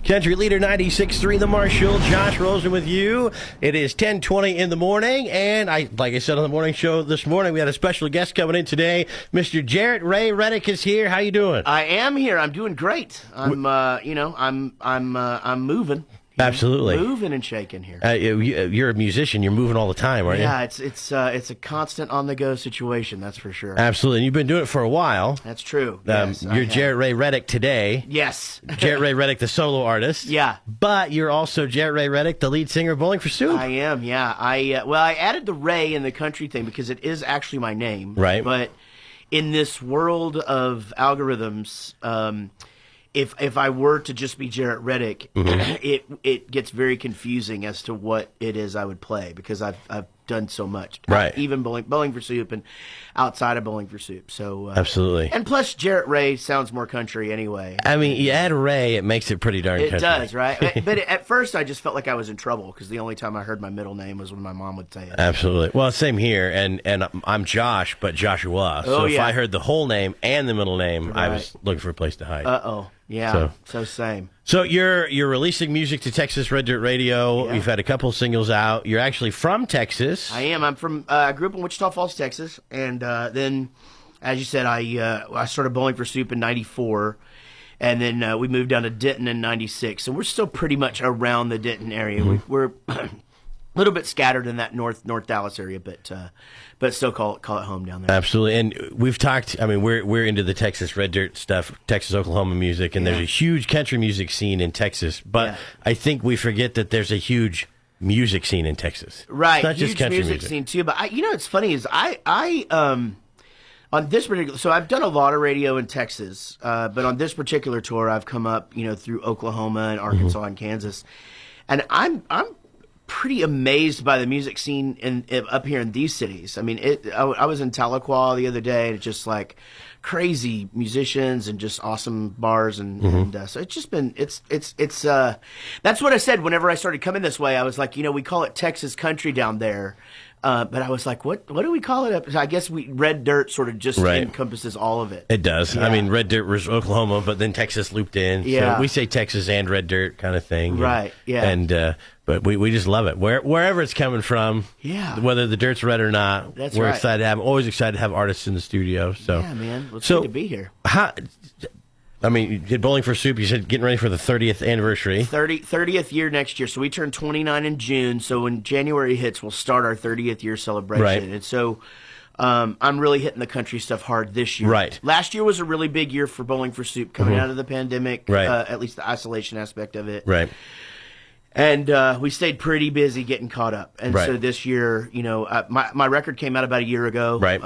Country Leader 96.3, the Marshal. Josh Rosen with you. It is 10:20 in the morning, and like I said on the morning show this morning, we had a special guest coming in today. Mr. Jaret Ray Reddick is here. How you doing? I am here. I'm doing great. I'm moving. Absolutely. Moving and shaking here. You're a musician. You're moving all the time, aren't you? Yeah, it's a constant on-the-go situation, that's for sure. Absolutely. And you've been doing it for a while. That's true. Yes, you're Jaret Ray Reddick today. Yes. Jaret Ray Reddick, the solo artist. Yeah. But you're also Jaret Ray Reddick, the lead singer of Bowling for Soup. I am, yeah. I added the Ray in the country thing because it is actually my name. Right. But in this world of algorithms, if I were to just be Jaret Reddick, it gets very confusing as to what it is I would play because I've done so much, right? Even bowling for Soup and outside of Bowling for Soup. So absolutely, and plus Jaret Ray sounds more country anyway. I mean, you add Ray, it makes it pretty darn country. It does, right? But at first, I just felt like I was in trouble because the only time I heard my middle name was when my mom would say it. Absolutely. Well, same here, and I'm Josh, but Joshua. So if I heard the whole name and the middle name, I was looking for a place to hide. Yeah. So same. So you're releasing music to Texas Red Dirt Radio. Yeah. You've had a couple singles out. You're actually from Texas. I am. I'm from. I grew up in Wichita Falls, Texas, and then, as you said, I started Bowling for Soup in '94, and then we moved down to Denton in '96, and we're still pretty much around the Denton area. We're a little bit scattered in that North Dallas area, but still call it home down there. Absolutely. And we've talked, I mean, we're into the Texas Red Dirt stuff, Texas, Oklahoma music, and there's a huge country music scene in Texas. But I think we forget that there's a huge music scene in Texas. Right. It's not huge just country music scene too. But it's funny is I on this particular, so I've done a lot of radio in Texas, but on this particular tour, I've come up, through Oklahoma and Arkansas and Kansas, and I'm pretty amazed by the music scene up here in these cities. I mean, I was in Tahlequah the other day, and it's just like crazy musicians and just awesome bars, and so it's just been it's that's what I said whenever I started coming this way. I was like, we call it Texas country down there. But I was like, what do we call it? I guess Red Dirt sort of just encompasses all of it. It does. Yeah. I mean, Red Dirt was Oklahoma, but then Texas looped in. Yeah. So we say Texas and Red Dirt kind of thing. Right, yeah. And but we just love it. Wherever it's coming from, whether the dirt's red or not, we're excited to have, always excited to have artists in the studio. So yeah, man. Well, it's good to be here. I mean, you did Bowling for Soup. You said getting ready for the 30th anniversary. 30th year next year. So we turned 29 in June. So when January hits, we'll start our 30th year celebration. Right. And so I'm really hitting the country stuff hard this year. Right. Last year was a really big year for Bowling for Soup coming out of the pandemic, at least the isolation aspect of it. Right. And we stayed pretty busy getting caught up. And so this year, my record came out about a year ago. Right.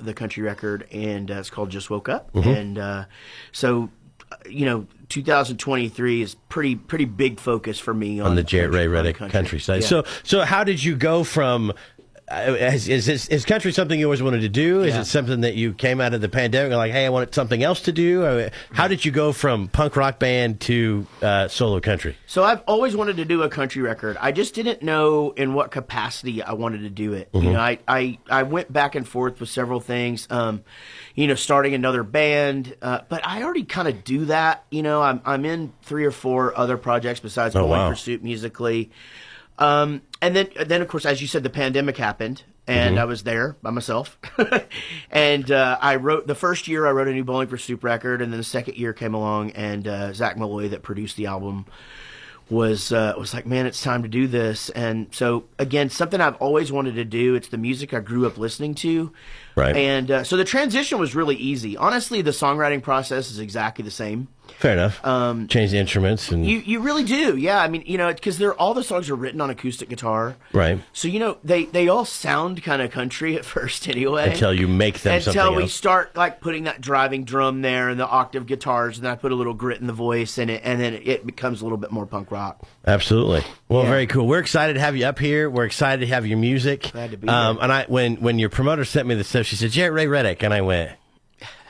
The country record, and it's called Just Woke Up. And so 2023 is pretty big focus for me on the Jaret Ray Reddick country side. Yeah. So how did you go from is country something you always wanted to do? Is it something that you came out of the pandemic and like, hey, I want something else to do? How did you go from punk rock band to solo country? So I've always wanted to do a country record. I just didn't know in what capacity I wanted to do it. I went back and forth with several things. Starting another band, but I already kind of do that. I'm in 3 or 4 other projects besides Bowling for Soup musically. And then of course, as you said, the pandemic happened, and I was there by myself. And I wrote the first year. I wrote a new Bowling for Soup record, and then the second year came along, and Zach Malloy, that produced the album, was like, man, it's time to do this. And so again, something I've always wanted to do. It's the music I grew up listening to. Right. And so the transition was really easy. Honestly, the songwriting process is exactly the same. Fair enough. Change the instruments, and you really do. Yeah, I mean, because all the songs are written on acoustic guitar. Right. So they all sound kind of country at first anyway. Until you make them something else. Until we start like putting that driving drum there and the octave guitars, and I put a little grit in the voice, and then it becomes a little bit more punk rock. Absolutely. Well, very cool. We're excited to have you up here. We're excited to have your music. Glad to be here. And when your promoter sent me the stuff, she said, Jaret Ray Reddick, and I went,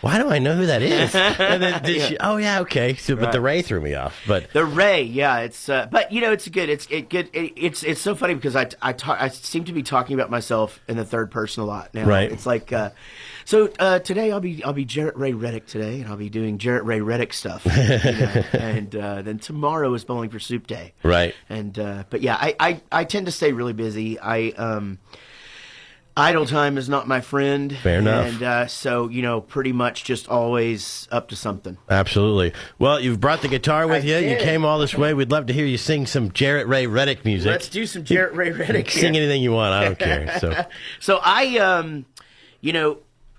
why do I know who that is? And then oh yeah, okay. So, but the Ray threw me off. But the Ray, yeah, it's but it's good. It's so funny because I seem to be talking about myself in the third person a lot now. Right. It's like so today I'll be Jaret Ray Reddick today, and I'll be doing Jaret Ray Reddick stuff. And then tomorrow is Bowling for Soup Day. Right. And but yeah, I tend to stay really busy. Idle time is not my friend. Fair enough. And so, pretty much just always up to something. Absolutely. Well, you've brought the guitar with you. You came all this way. We'd love to hear you sing some Jaret Ray Reddick music. Let's do some Jaret Ray Reddick. Sing anything you want. I don't care. So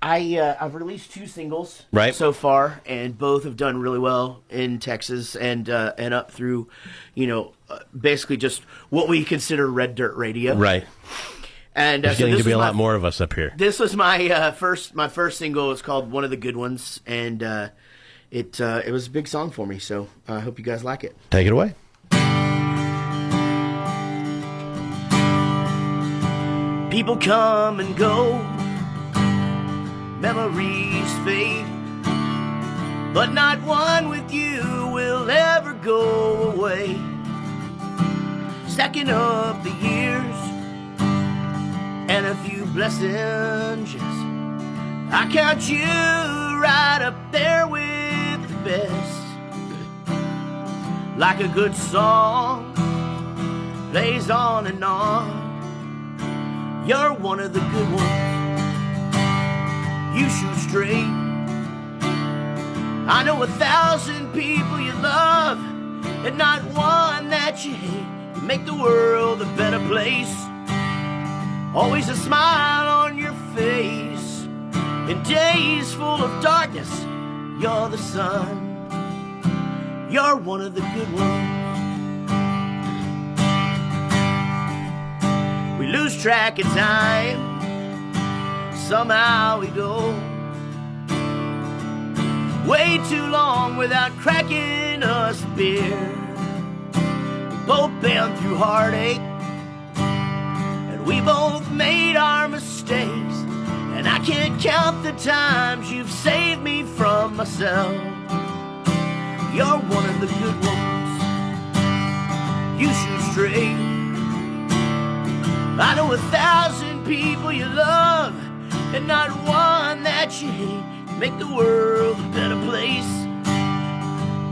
I've released 2 singles so far, and both have done really well in Texas and up through, basically just what we consider red dirt radio. Right. And there's getting to be a lot more of us up here. This was my first single. It's called One of the Good Ones, and it was a big song for me. So I hope you guys like it. Take it away. People come and go, memories fade, but not one with you will ever go away. Stacking up the years and a few blessings, yes, I count you right up there with the best. Like a good song plays on and on, you're one of the good ones. You shoot straight. I know 1,000 people you love and not one that you hate. You make the world a better place. Always a smile on your face. In days full of darkness, you're the sun. You're one of the good ones. We lose track of time. Somehow we go way too long without cracking us a beer. We've both been through heartache, we both made our mistakes, and I can't count the times you've saved me from myself. You're one of the good ones. You shoot straight. I know 1,000 people you love and not one that you hate. You make the world a better place.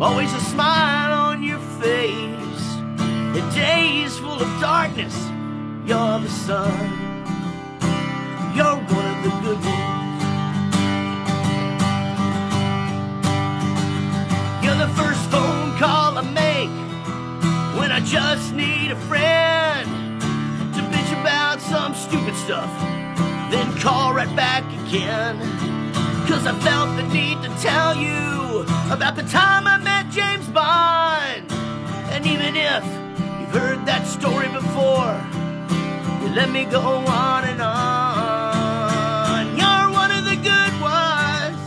Always a smile on your face. In days full of darkness, you're the sun. You're one of the good ones. You're the first phone call I make when I just need a friend to bitch about some stupid stuff, then call right back again. 'Cause I felt the need to tell you about the time I met James Bond. And even if you've heard that story before, let me go on and on. You're one of the good ones.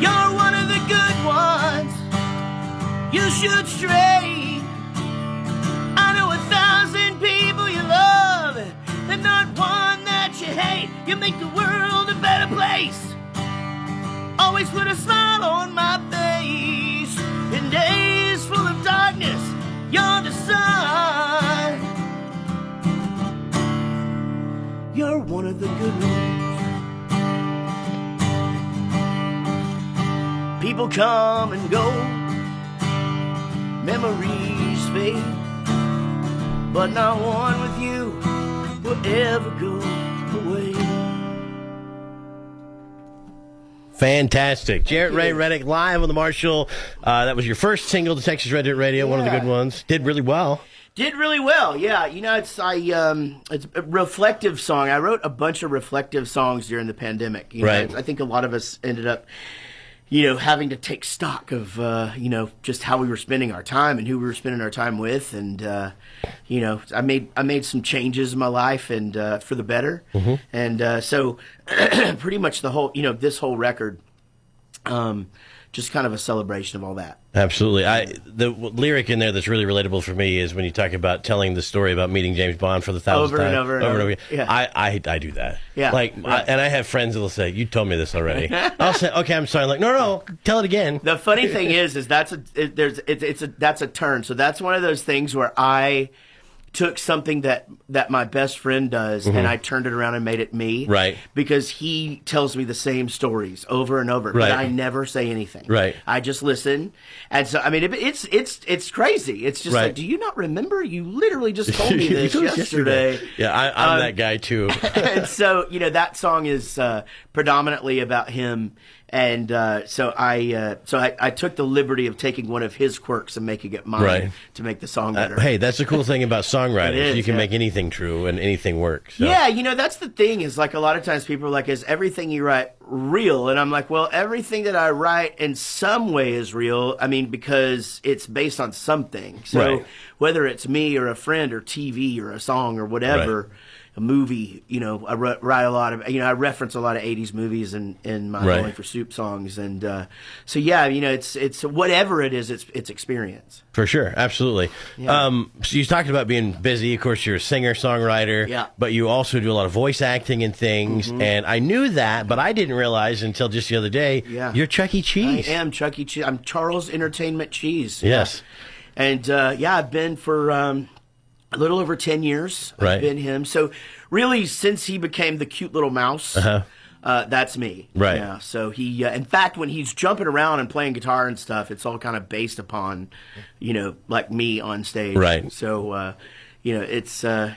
You're one of the good ones. You shoot straight. I know 1,000 people you love and not one that you hate. You make the world a better place. Always put a smile on my face. In days full of darkness, you're the sun. You're one of the good ones. People come and go, memories fade, but not one with you will ever go away. Fantastic. Jaret Ray Reddick live on the Marshal. That was your first single to Texas Red Dirt Radio, one of the good ones. Did really well. Did really well, yeah. It's a reflective song. I wrote a bunch of reflective songs during the pandemic. Right. I think a lot of us ended up, having to take stock of, just how we were spending our time and who we were spending our time with. And, I made some changes in my life and for the better. Mm-hmm. And so pretty much the whole, this whole record just kind of a celebration of all that. Absolutely. The lyric in there that's really relatable for me is when you talk about telling the story about meeting James Bond for the 1000th time. Over and over. Yeah. I do that. Yeah. And I have friends that will say, "You told me this already." I'll say, "Okay, I'm sorry." I'm like, no, tell it again. The funny thing is that's a turn. So that's one of those things where I took something that my best friend does and I turned it around and made it me. Right. Because he tells me the same stories over and over, right. but I never say anything. Right. I just listen. And so, I mean, it's crazy. It's just right. like, do you not remember? You literally just told me this yesterday. Yeah, I'm that guy too. And so, that song is predominantly about him. And so I took the liberty of taking one of his quirks and making it mine right. to make the song better. Hey, that's the cool thing about songwriters. You can make anything true and anything work. So. Yeah, that's the thing is like a lot of times people are like, is everything you write real? And I'm like, well, everything that I write in some way is real. I mean, because it's based on something. So right. whether it's me or a friend or TV or a song or whatever. Right. A movie, I write a lot of, I reference a lot of 80s movies in my right. Bowling for Soup songs. And so, yeah, it's whatever it is, it's experience. For sure. Absolutely. Yeah. So you talked about being busy. Of course, you're a singer, songwriter, yeah. but you also do a lot of voice acting and things. Mm-hmm. And I knew that, but I didn't realize until just the other day, you're Chuck E. Cheese. I am Chuck E. Cheese. I'm Charles Entertainment Cheese. Yes. Yeah. And, I've been for... a little over 10 years. Right. I've been him. So really, since he became the cute little mouse, that's me. Right. Yeah. So he, in fact, when he's jumping around and playing guitar and stuff, it's all kind of based upon, like me on stage. Right. So, it's a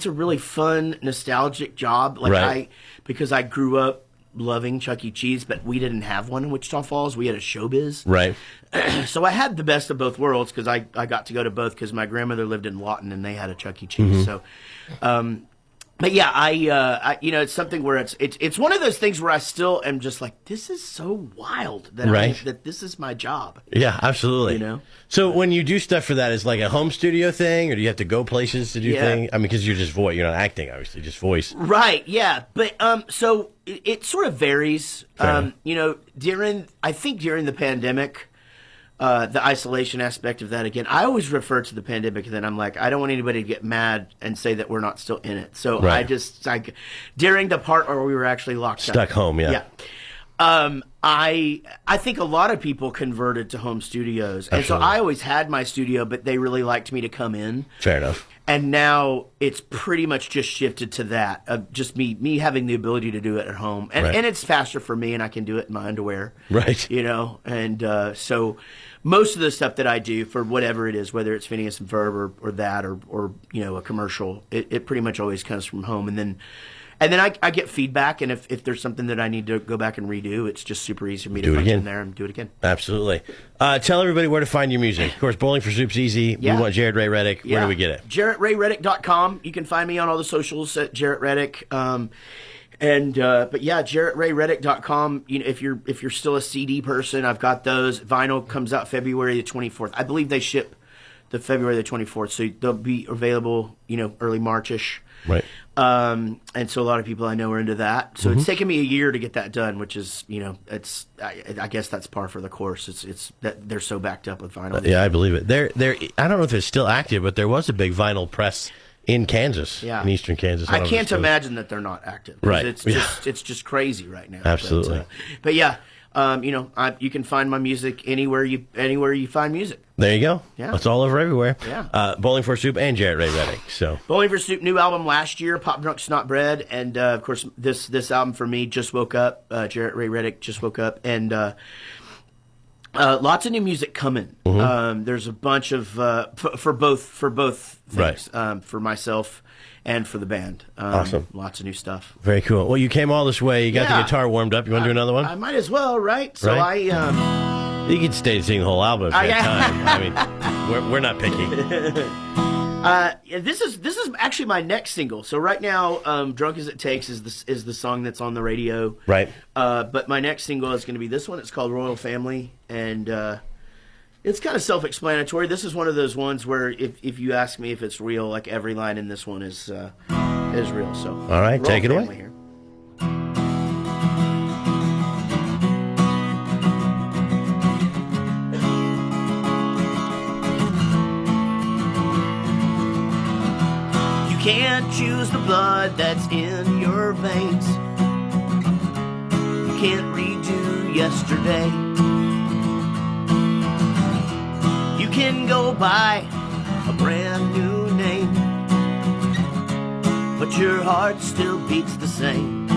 really fun, nostalgic job. Like right. because I grew up loving Chuck E. Cheese, but we didn't have one in Wichita Falls. We had a showbiz. Right. So I had the best of both worlds because I got to go to both because my grandmother lived in Lawton and they had a Chuck E. Cheese. Mm-hmm. So, but yeah, I it's something where it's one of those things where I still am just like, this is so wild that right. that this is my job. Yeah, absolutely. So when you do stuff for that, is like a home studio thing, or do you have to go places to do things? I mean, because you're just voice, you're not acting, obviously, just voice. Right. Yeah. But so it sort of varies. During the pandemic. The isolation aspect of that again. I always refer to the pandemic, and then I'm like, I don't want anybody to get mad and say that we're not still in it. So right. During the part where we were actually stuck home, yeah. I think a lot of people converted to home studios, and Absolutely. so I always had my studio, but they really liked me to come in. Fair enough. And now it's pretty much just shifted to that of just me having the ability to do it at home, and right. and it's faster for me, and I can do it in my underwear, right? And so most of the stuff that I do for whatever it is, whether it's Phineas and Ferb or that or a commercial, it pretty much always comes from home, and then I get feedback, and if there's something that I need to go back and redo, it's just super easy for me to punch in there and do it again. Absolutely. Tell everybody where to find your music. Of course, Bowling for Soup's easy. Yeah. We want Jaret Ray Reddick. Where do we get it? JaretRayReddick.com. You can find me on all the socials at Jaret Reddick. But yeah, JaretRayReddick.com. If you're still a CD person, I've got those. Vinyl comes out February the 24th. I believe they ship the February the 24th, so they'll be available, early March-ish. Right. And so a lot of people I know are into that. So it's taken me a year to get that done, which is, I guess that's par for the course. It's that they're so backed up with vinyl. Yeah, I believe it. There. I don't know if it's still active, but there was a big vinyl press in Kansas, in eastern Kansas. I can't imagine that they're not active. Right. It's just crazy right now. Absolutely. But yeah, you can find my music anywhere you find music. There you go. Yeah. It's all over everywhere. Yeah. Bowling for Soup and Jaret Ray Reddick. So Bowling for Soup, new album last year, Pop Drunk Snot Bread, and of course this album for me, Just Woke Up. Jaret Ray Reddick, Just Woke Up, and lots of new music coming. Mm-hmm. There's a bunch of for both things, right. For myself and for the band. Awesome. Lots of new stuff. Very cool. Well, you came all this way. You got the guitar warmed up. You want to do another one? I might as well, right? So You can stay and sing the whole album if you have time. I mean, we're not picky. This is actually my next single. So right now, "Drunk as It Takes" is the song that's on the radio. Right. But my next single is going to be this one. It's called "Royal Family," and it's kind of self-explanatory. This is one of those ones where if you ask me if it's real, like every line in this one is real. So all right, take it away. Here. can't choose the blood that's in your veins. You can't redo yesterday. You can go by a brand new name, but your heart still beats the same.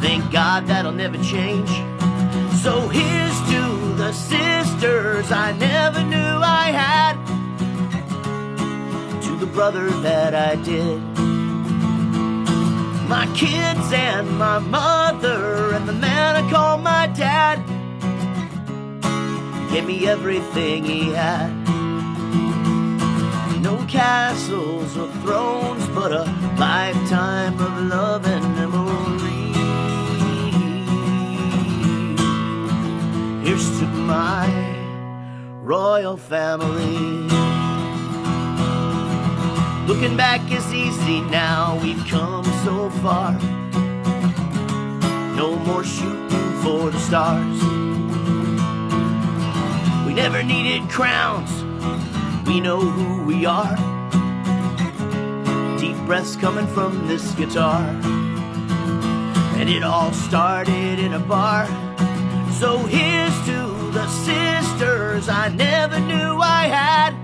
Thank God that'll never change. So here's to the sisters I never knew I had, to the brother that I did, my kids and my mother and the man I call my dad. He gave me everything he had. No castles or thrones, but a lifetime of love and memory. Here's to my royal family. Looking back is easy now, we've come so far. No more shooting for the stars. We never needed crowns, we know who we are. Deep breaths coming from this guitar. And it all started in a bar. So here's to the sisters I never knew I had,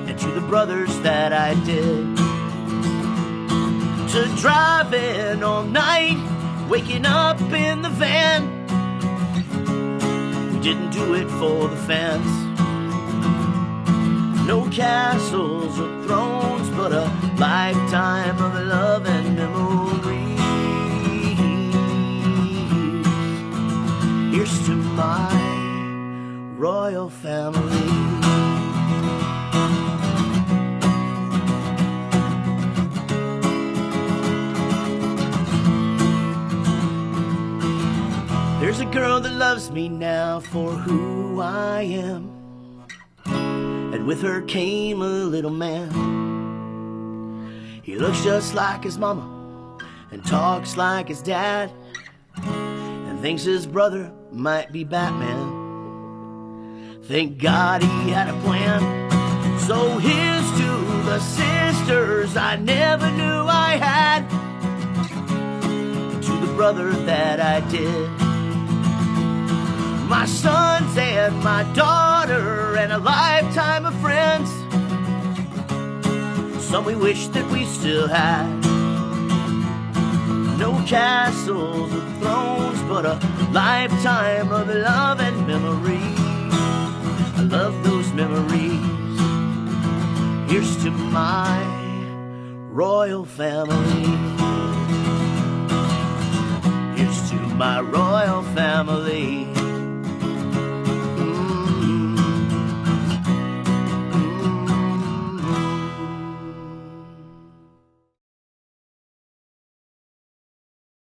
and to the brothers that I did. To driving all night, waking up in the van. We didn't do it for the fans. No castles or thrones, but a lifetime of love and memory. Here's to my royal family. There's a girl that loves me now for who I am, and with her came a little man. He looks just like his mama and talks like his dad, and thinks his brother might be Batman. Thank God he had a plan. So here's to the sisters I never knew I had, to the brother that I did, my sons and my daughter and a lifetime of friends. Some we wish that we still had. No castles or thrones, but a lifetime of love and memory. I love those memories. Here's to my royal family. Here's to my royal family.